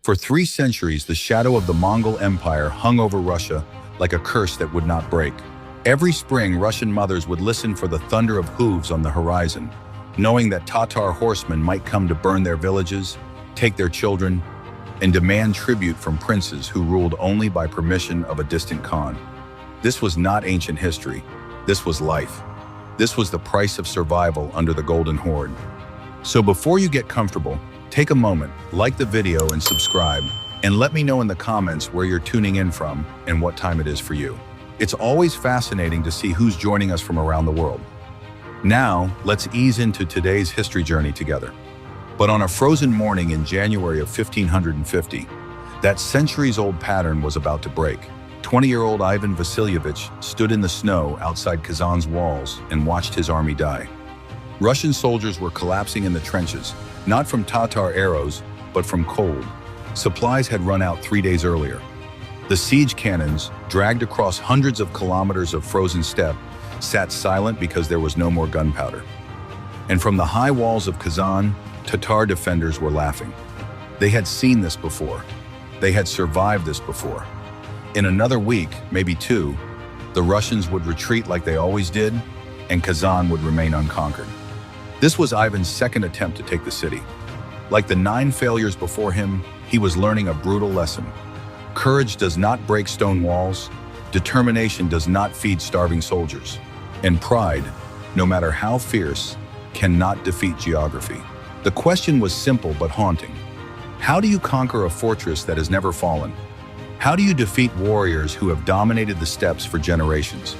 For 3 centuries, the shadow of the Mongol Empire hung over Russia like a curse that would not break. Every spring, Russian mothers would listen for the thunder of hooves on the horizon, knowing that Tatar horsemen might come to burn their villages, take their children, and demand tribute from princes who ruled only by permission of a distant Khan. This was not ancient history. This was life. This was the price of survival under the Golden Horde. So before you get comfortable, take a moment, like the video and subscribe, and let me know in the comments where you're tuning in from and what time it is for you. It's always fascinating to see who's joining us from around the world. Now, let's ease into today's history journey together. But on a frozen morning in January of 1550, that centuries-old pattern was about to break. 20-year-old Ivan Vasilyevich stood in the snow outside Kazan's walls and watched his army die. Russian soldiers were collapsing in the trenches, not from Tatar arrows, but from cold. Supplies had run out 3 days earlier. The siege cannons, dragged across hundreds of kilometers of frozen steppe, sat silent because there was no more gunpowder. And from the high walls of Kazan, Tatar defenders were laughing. They had seen this before. They had survived this before. In another week, maybe 2, the Russians would retreat like they always did, and Kazan would remain unconquered. This was Ivan's second attempt to take the city. Like the 9 failures before him, he was learning a brutal lesson. Courage does not break stone walls, determination does not feed starving soldiers, and pride, no matter how fierce, cannot defeat geography. The question was simple but haunting. How do you conquer a fortress that has never fallen? How do you defeat warriors who have dominated the steppes for generations?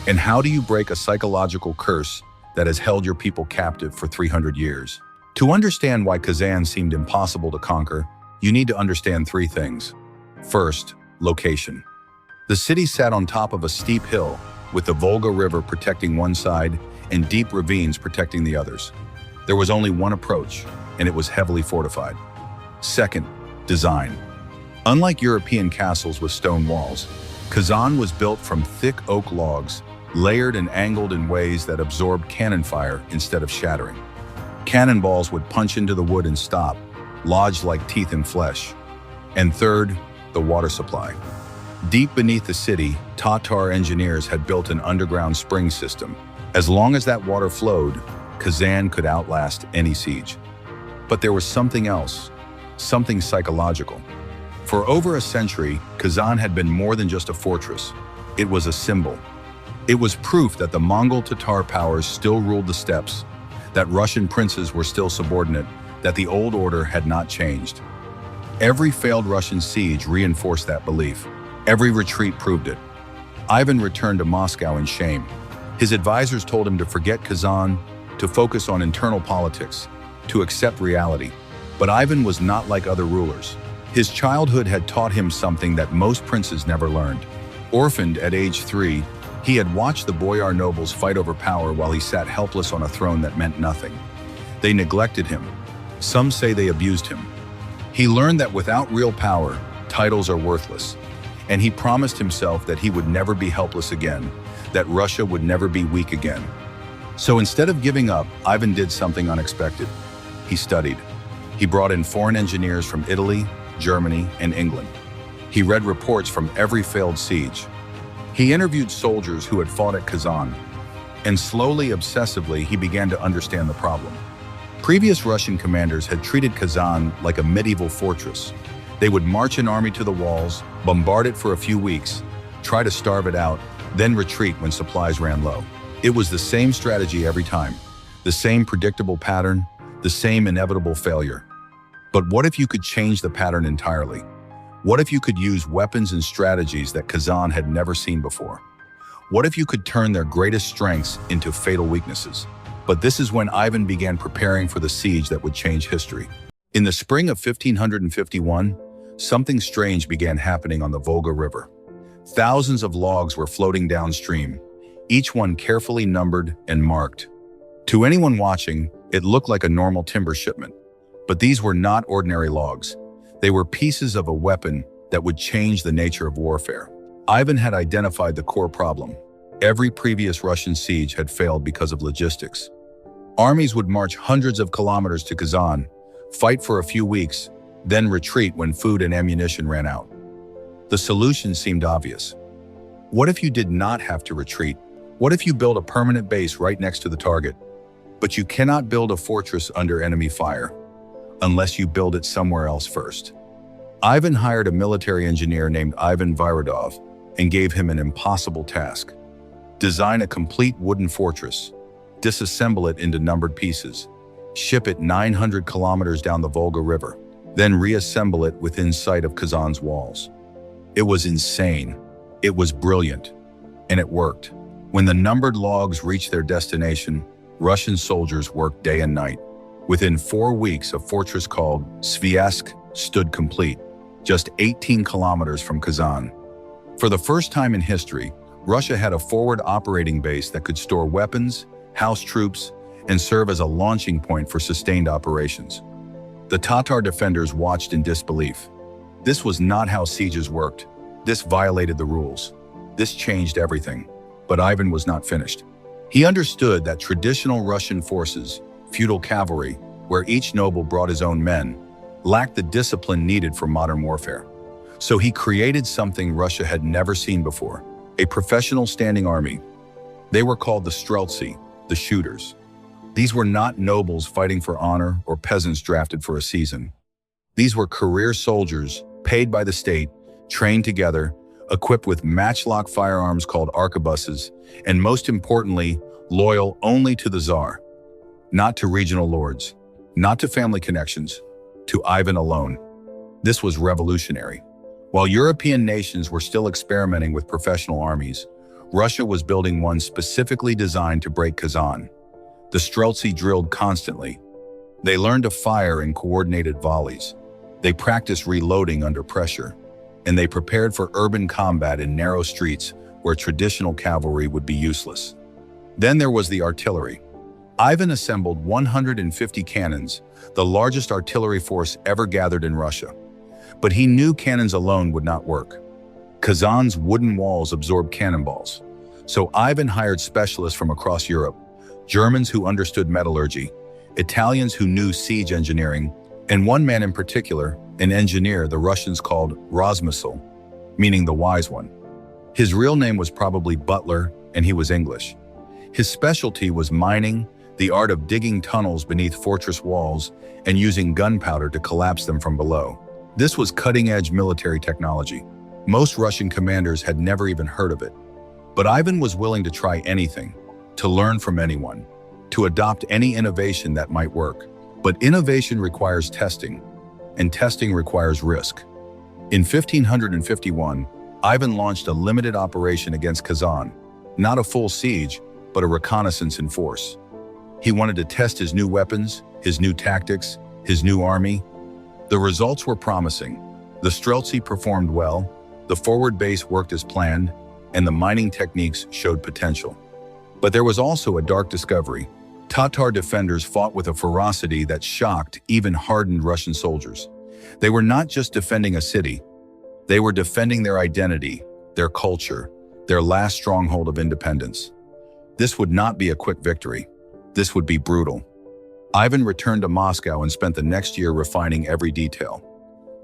And how do you break a psychological curse that has held your people captive for 300 years? To understand why Kazan seemed impossible to conquer, you need to understand 3 things. First, location. The city sat on top of a steep hill, with the Volga River protecting one side and deep ravines protecting the others. There was only one approach, and it was heavily fortified. Second, design. Unlike European castles with stone walls, Kazan was built from thick oak logs, layered and angled in ways that absorbed cannon fire instead of shattering. Cannonballs would punch into the wood and stop, lodged like teeth in flesh. And third, the water supply. Deep beneath the city, Tatar engineers had built an underground spring system. As long as that water flowed, Kazan could outlast any siege. But there was something else, something psychological. For over a century, Kazan had been more than just a fortress. It was a symbol. It was proof that the Mongol Tatar powers still ruled the steppes, that Russian princes were still subordinate, that the old order had not changed. Every failed Russian siege reinforced that belief. Every retreat proved it. Ivan returned to Moscow in shame. His advisors told him to forget Kazan, to focus on internal politics, to accept reality. But Ivan was not like other rulers. His childhood had taught him something that most princes never learned. Orphaned at age 3, he had watched the boyar nobles fight over power while he sat helpless on a throne that meant nothing. They neglected him. Some say they abused him. He learned that without real power, titles are worthless. And he promised himself that he would never be helpless again, that Russia would never be weak again. So instead of giving up, Ivan did something unexpected. He studied. He brought in foreign engineers from Italy, Germany, and England. He read reports from every failed siege. He interviewed soldiers who had fought at Kazan. And slowly, obsessively, he began to understand the problem. Previous Russian commanders had treated Kazan like a medieval fortress. They would march an army to the walls, bombard it for a few weeks, try to starve it out, then retreat when supplies ran low. It was the same strategy every time, the same predictable pattern, the same inevitable failure. But what if you could change the pattern entirely? What if you could use weapons and strategies that Kazan had never seen before? What if you could turn their greatest strengths into fatal weaknesses? But this is when Ivan began preparing for the siege that would change history. In the spring of 1551, something strange began happening on the Volga River. Thousands of logs were floating downstream, each one carefully numbered and marked. To anyone watching, it looked like a normal timber shipment. But these were not ordinary logs. They were pieces of a weapon that would change the nature of warfare. Ivan had identified the core problem. Every previous Russian siege had failed because of logistics. Armies would march hundreds of kilometers to Kazan, fight for a few weeks, then retreat when food and ammunition ran out. The solution seemed obvious. What if you did not have to retreat? What if you built a permanent base right next to the target? But you cannot build a fortress under enemy fire unless you build it somewhere else first. Ivan hired a military engineer named Ivan Viradov and gave him an impossible task. Design a complete wooden fortress, disassemble it into numbered pieces, ship it 900 kilometers down the Volga River, then reassemble it within sight of Kazan's walls. It was insane. It was brilliant. And it worked. When the numbered logs reached their destination, Russian soldiers worked day and night. Within 4 weeks, a fortress called Sviazk stood complete, just 18 kilometers from Kazan. For the first time in history, Russia had a forward operating base that could store weapons, house troops, and serve as a launching point for sustained operations. The Tatar defenders watched in disbelief. This was not how sieges worked. This violated the rules. This changed everything. But Ivan was not finished. He understood that traditional Russian forces, feudal cavalry, where each noble brought his own men, lacked the discipline needed for modern warfare. So he created something Russia had never seen before, a professional standing army. They were called the Streltsy, the shooters. These were not nobles fighting for honor or peasants drafted for a season. These were career soldiers, paid by the state, trained together, equipped with matchlock firearms called arquebuses, and most importantly, loyal only to the Tsar. Not to regional lords, not to family connections, to Ivan alone. This was revolutionary. While European nations were still experimenting with professional armies, Russia was building one specifically designed to break Kazan. The Streltsy drilled constantly. They learned to fire in coordinated volleys. They practiced reloading under pressure. And they prepared for urban combat in narrow streets where traditional cavalry would be useless. Then there was the artillery. Ivan assembled 150 cannons, the largest artillery force ever gathered in Russia. But he knew cannons alone would not work. Kazan's wooden walls absorbed cannonballs. So Ivan hired specialists from across Europe, Germans who understood metallurgy, Italians who knew siege engineering, and one man in particular, an engineer the Russians called Razmisl, meaning the wise one. His real name was probably Butler, and he was English. His specialty was mining, the art of digging tunnels beneath fortress walls and using gunpowder to collapse them from below. This was cutting-edge military technology. Most Russian commanders had never even heard of it. But Ivan was willing to try anything, to learn from anyone, to adopt any innovation that might work. But innovation requires testing, and testing requires risk. In 1551, Ivan launched a limited operation against Kazan, not a full siege, but a reconnaissance in force. He wanted to test his new weapons, his new tactics, his new army. The results were promising. The Streltsy performed well, the forward base worked as planned, and the mining techniques showed potential. But there was also a dark discovery. Tatar defenders fought with a ferocity that shocked even hardened Russian soldiers. They were not just defending a city. They were defending their identity, their culture, their last stronghold of independence. This would not be a quick victory. This would be brutal. Ivan returned to Moscow and spent the next year refining every detail.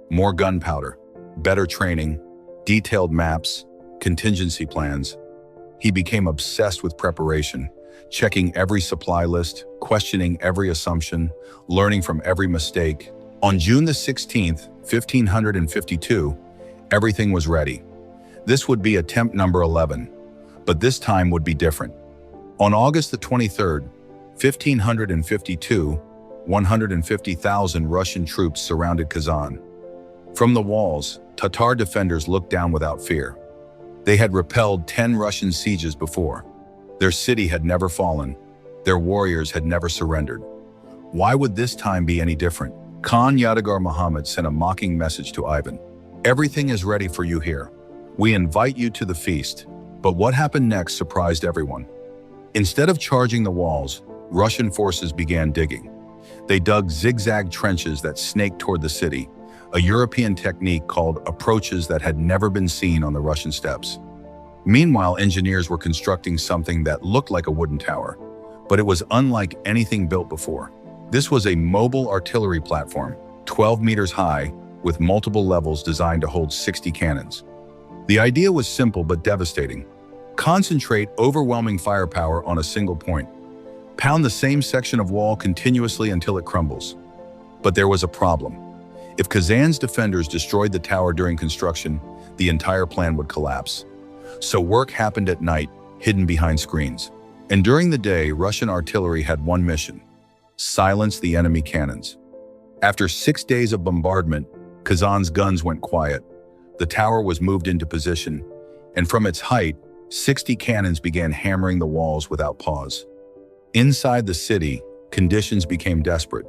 More gunpowder, better training, detailed maps, contingency plans. He became obsessed with preparation, checking every supply list, questioning every assumption, learning from every mistake. On June the 16th, 1552, everything was ready. This would be attempt number 11, but this time would be different. On August the 23rd, 1552, 150,000 Russian troops surrounded Kazan. From the walls, Tatar defenders looked down without fear. They had repelled 10 Russian sieges before. Their city had never fallen. Their warriors had never surrendered. Why would this time be any different? Khan Yadigar Muhammad sent a mocking message to Ivan. Everything is ready for you here. We invite you to the feast. But what happened next surprised everyone. Instead of charging the walls, Russian forces began digging. They dug zigzag trenches that snaked toward the city, a European technique called approaches that had never been seen on the Russian steppes. Meanwhile, engineers were constructing something that looked like a wooden tower, but it was unlike anything built before. This was a mobile artillery platform, 12 meters high, with multiple levels designed to hold 60 cannons. The idea was simple but devastating. Concentrate overwhelming firepower on a single point. Pound the same section of wall continuously until it crumbles. But there was a problem. If Kazan's defenders destroyed the tower during construction, the entire plan would collapse. So work happened at night, hidden behind screens. And during the day, Russian artillery had one mission: silence the enemy cannons. After 6 days of bombardment, Kazan's guns went quiet. The tower was moved into position, and from its height, 60 cannons began hammering the walls without pause. Inside the city, conditions became desperate.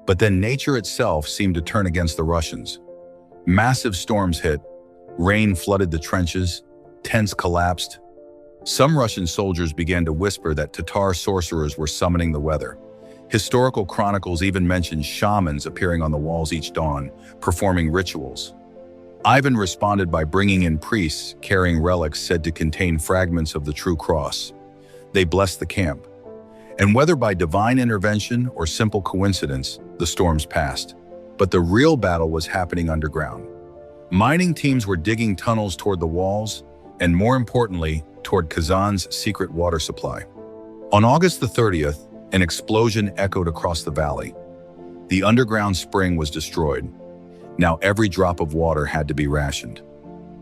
But then nature itself seemed to turn against the Russians. Massive storms hit, rain flooded the trenches, tents collapsed. Some Russian soldiers began to whisper that Tatar sorcerers were summoning the weather. Historical chronicles even mention shamans appearing on the walls each dawn, performing rituals. Ivan responded by bringing in priests carrying relics said to contain fragments of the true cross. They blessed the camp. And whether by divine intervention or simple coincidence, the storms passed. But the real battle was happening underground. Mining teams were digging tunnels toward the walls, and more importantly, toward Kazan's secret water supply. On August the 30th, an explosion echoed across the valley. The underground spring was destroyed. Now every drop of water had to be rationed.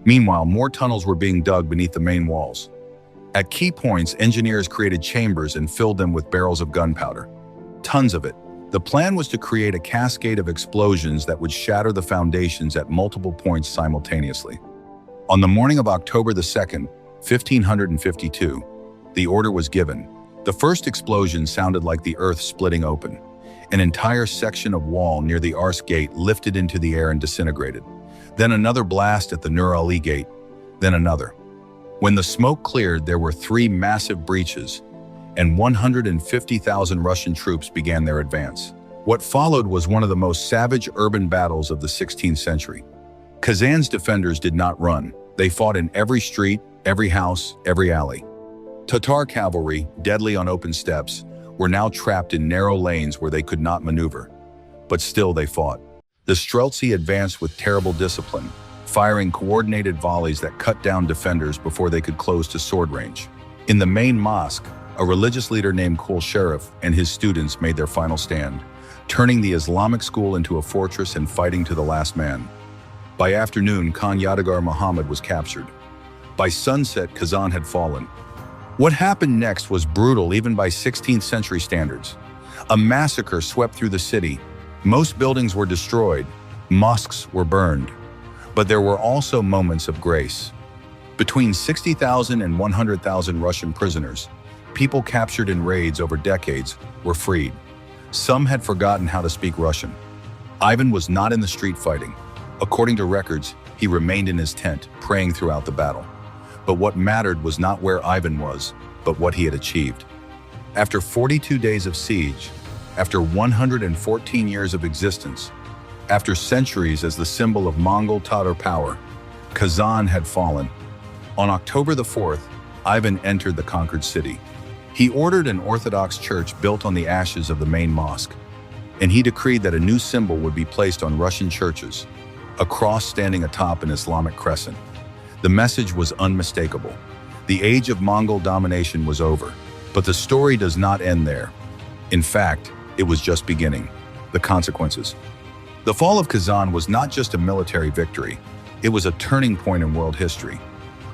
Meanwhile, more tunnels were being dug beneath the main walls. At key points, engineers created chambers and filled them with barrels of gunpowder. Tons of it. The plan was to create a cascade of explosions that would shatter the foundations at multiple points simultaneously. On the morning of October the 2nd, 1552, the order was given. The first explosion sounded like the earth splitting open. An entire section of wall near the Ars Gate lifted into the air and disintegrated. Then another blast at the Nur Ali Gate. Then another. When the smoke cleared, there were 3 massive breaches, and 150,000 Russian troops began their advance. What followed was one of the most savage urban battles of the 16th century. Kazan's defenders did not run. They fought in every street, every house, every alley. Tatar cavalry, deadly on open steppes, were now trapped in narrow lanes where they could not maneuver. But still they fought. The Streltsy advanced with terrible discipline, firing coordinated volleys that cut down defenders before they could close to sword range. In the main mosque, a religious leader named Kul Sharif and his students made their final stand, turning the Islamic school into a fortress and fighting to the last man. By afternoon, Khan Yadigar Muhammad was captured. By sunset, Kazan had fallen. What happened next was brutal even by 16th century standards. A massacre swept through the city. Most buildings were destroyed. Mosques were burned. But there were also moments of grace. Between 60,000 and 100,000 Russian prisoners, people captured in raids over decades, were freed. Some had forgotten how to speak Russian. Ivan was not in the street fighting. According to records, he remained in his tent, praying throughout the battle. But what mattered was not where Ivan was, but what he had achieved. After 42 days of siege, after 114 years of existence, after centuries as the symbol of Mongol Tatar power, Kazan had fallen. On October the 4th, Ivan entered the conquered city. He ordered an Orthodox church built on the ashes of the main mosque, and he decreed that a new symbol would be placed on Russian churches, a cross standing atop an Islamic crescent. The message was unmistakable. The age of Mongol domination was over, but the story does not end there. In fact, it was just beginning. The consequences. The fall of Kazan was not just a military victory, it was a turning point in world history.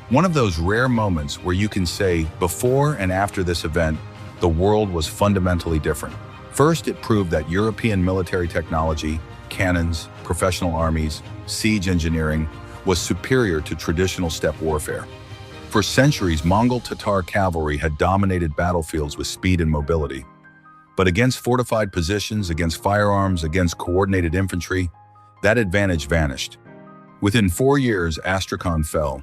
One of those rare moments where you can say, before and after this event, the world was fundamentally different. First, it proved that European military technology, cannons, professional armies, siege engineering, was superior to traditional steppe warfare. For centuries, Mongol Tatar cavalry had dominated battlefields with speed and mobility. But against fortified positions, against firearms, against coordinated infantry, that advantage vanished. Within 4 years, Astrakhan fell.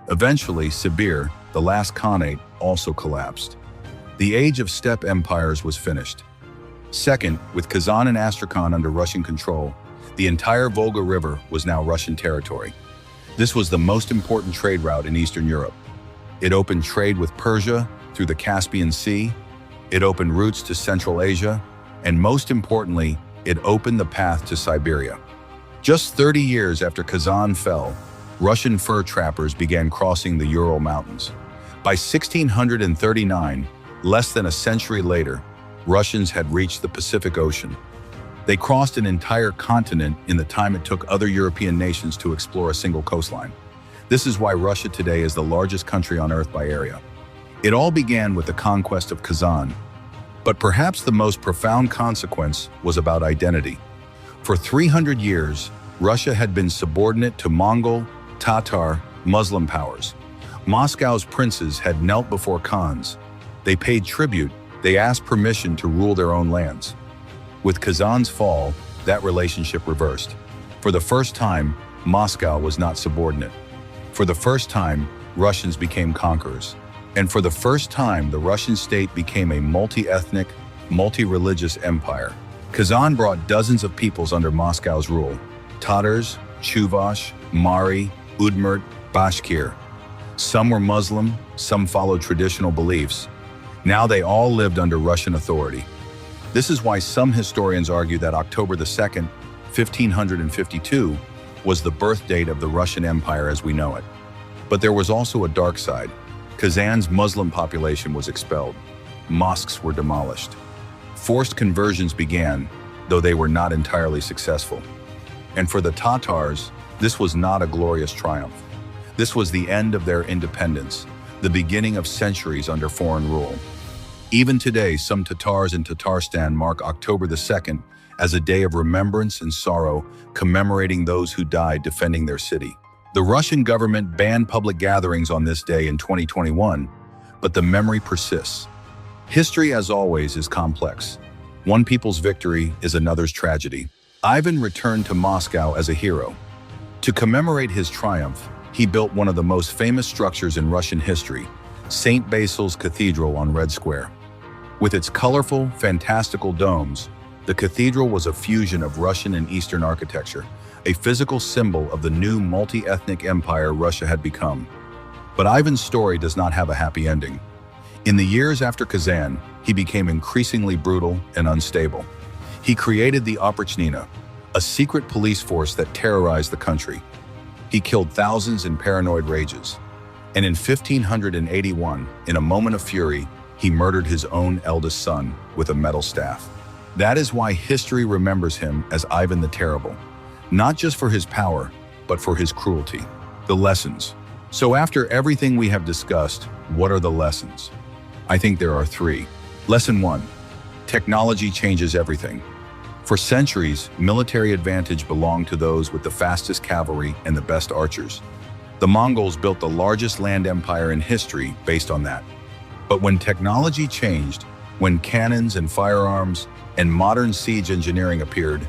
Eventually, Sibir, the last Khanate, also collapsed. The age of steppe empires was finished. Second, with Kazan and Astrakhan under Russian control, the entire Volga River was now Russian territory. This was the most important trade route in Eastern Europe. It opened trade with Persia through the Caspian Sea. It opened routes to Central Asia, and most importantly, it opened the path to Siberia. Just 30 years after Kazan fell, Russian fur trappers began crossing the Ural Mountains. By 1639, less than a century later, Russians had reached the Pacific Ocean. They crossed an entire continent in the time it took other European nations to explore a single coastline. This is why Russia today is the largest country on Earth by area. It all began with the conquest of Kazan, but perhaps the most profound consequence was about identity. For 300 years, Russia had been subordinate to Mongol, Tatar, Muslim powers. Moscow's princes had knelt before Khans. They paid tribute, they asked permission to rule their own lands. With Kazan's fall, that relationship reversed. For the first time, Moscow was not subordinate. For the first time, Russians became conquerors. And for the first time, the Russian state became a multi-ethnic, multi-religious empire. Kazan brought dozens of peoples under Moscow's rule: Tatars, Chuvash, Mari, Udmurt, Bashkir. Some were Muslim, some followed traditional beliefs. Now they all lived under Russian authority. This is why some historians argue that October 2nd, 1552, was the birth date of the Russian Empire as we know it. But there was also a dark side. Kazan's Muslim population was expelled. Mosques were demolished. Forced conversions began, though they were not entirely successful. And for the Tatars, this was not a glorious triumph. This was the end of their independence, the beginning of centuries under foreign rule. Even today, some Tatars in Tatarstan mark October 2nd as a day of remembrance and sorrow, commemorating those who died defending their city. The Russian government banned public gatherings on this day in 2021, but the memory persists. History, as always, is complex. One people's victory is another's tragedy. Ivan returned to Moscow as a hero. To commemorate his triumph, he built one of the most famous structures in Russian history, St. Basil's Cathedral on Red Square. With its colorful, fantastical domes, the cathedral was a fusion of Russian and Eastern architecture, a physical symbol of the new multi-ethnic empire Russia had become. But Ivan's story does not have a happy ending. In the years after Kazan, he became increasingly brutal and unstable. He created the Oprichnina, a secret police force that terrorized the country. He killed thousands in paranoid rages. And in 1581, in a moment of fury, he murdered his own eldest son with a metal staff. That is why history remembers him as Ivan the Terrible, not just for his power, but for his cruelty. The lessons. So after everything we have discussed, what are the lessons? I think there are three. Lesson 1. Technology changes everything. For centuries, military advantage belonged to those with the fastest cavalry and the best archers. The Mongols built the largest land empire in history based on that. But when technology changed, when cannons and firearms and modern siege engineering appeared,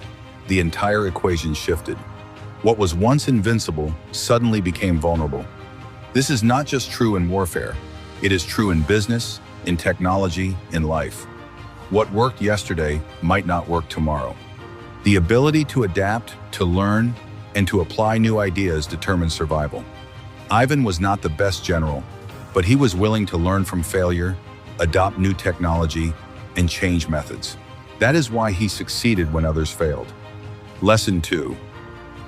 the entire equation shifted. What was once invincible suddenly became vulnerable. This is not just true in warfare. It is true in business, in technology, in life. What worked yesterday might not work tomorrow. The ability to adapt, to learn, and to apply new ideas determines survival. Ivan was not the best general, but he was willing to learn from failure, adopt new technology, and change methods. That is why he succeeded when others failed. Lesson 2.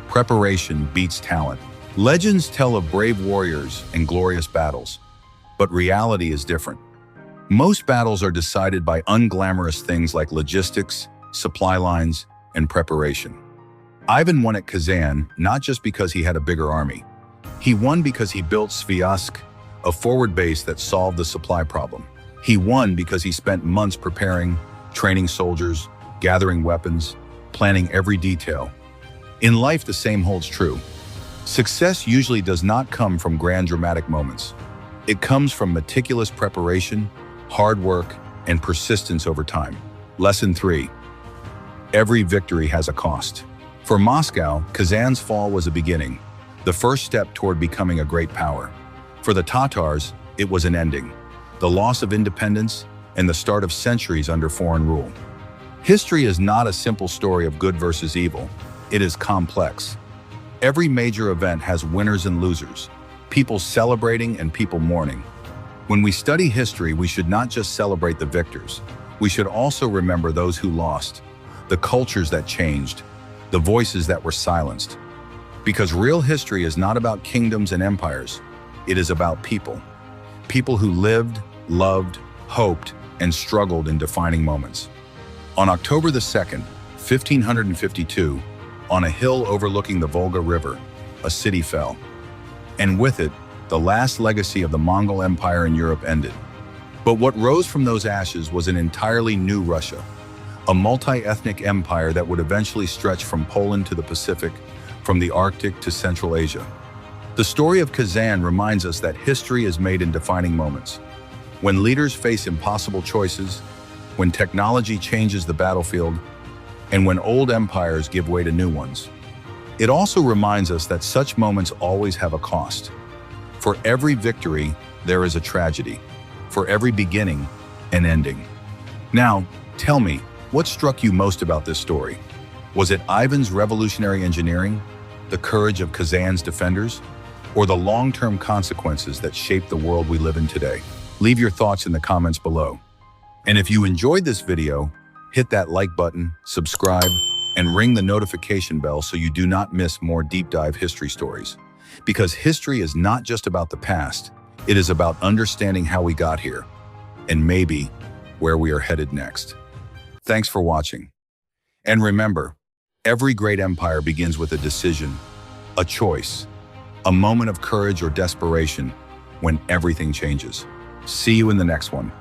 Preparation beats talent. Legends tell of brave warriors and glorious battles, but reality is different. Most battles are decided by unglamorous things like logistics, supply lines, and preparation. Ivan won at Kazan not just because he had a bigger army. He won because he built Sviazk, a forward base that solved the supply problem. He won because he spent months preparing, training soldiers, gathering weapons, planning every detail. In life, the same holds true. Success usually does not come from grand dramatic moments. It comes from meticulous preparation, hard work, and persistence over time. Lesson 3. Every victory has a cost. For Moscow, Kazan's fall was a beginning, the first step toward becoming a great power. For the Tatars, it was an ending, the loss of independence and the start of centuries under foreign rule. History is not a simple story of good versus evil. It is complex. Every major event has winners and losers, people celebrating and people mourning. When we study history, we should not just celebrate the victors. We should also remember those who lost, the cultures that changed, the voices that were silenced. Because real history is not about kingdoms and empires, it is about people. People who lived, loved, hoped, and struggled in defining moments. On October the 2nd, 1552, on a hill overlooking the Volga River, a city fell. And with it, the last legacy of the Mongol Empire in Europe ended. But what rose from those ashes was an entirely new Russia, a multi-ethnic empire that would eventually stretch from Poland to the Pacific, from the Arctic to Central Asia. The story of Kazan reminds us that history is made in defining moments. When leaders face impossible choices, when technology changes the battlefield, and when old empires give way to new ones. It also reminds us that such moments always have a cost. For every victory, there is a tragedy. For every beginning, an ending. Now, tell me, what struck you most about this story? Was it Ivan's revolutionary engineering, the courage of Kazan's defenders, or the long-term consequences that shape the world we live in today? Leave your thoughts in the comments below. And if you enjoyed this video, hit that like button, subscribe, and ring the notification bell so you do not miss more deep dive history stories. Because history is not just about the past, it is about understanding how we got here, and maybe where we are headed next. Thanks for watching. And remember, every great empire begins with a decision, a choice, a moment of courage or desperation when everything changes. See you in the next one.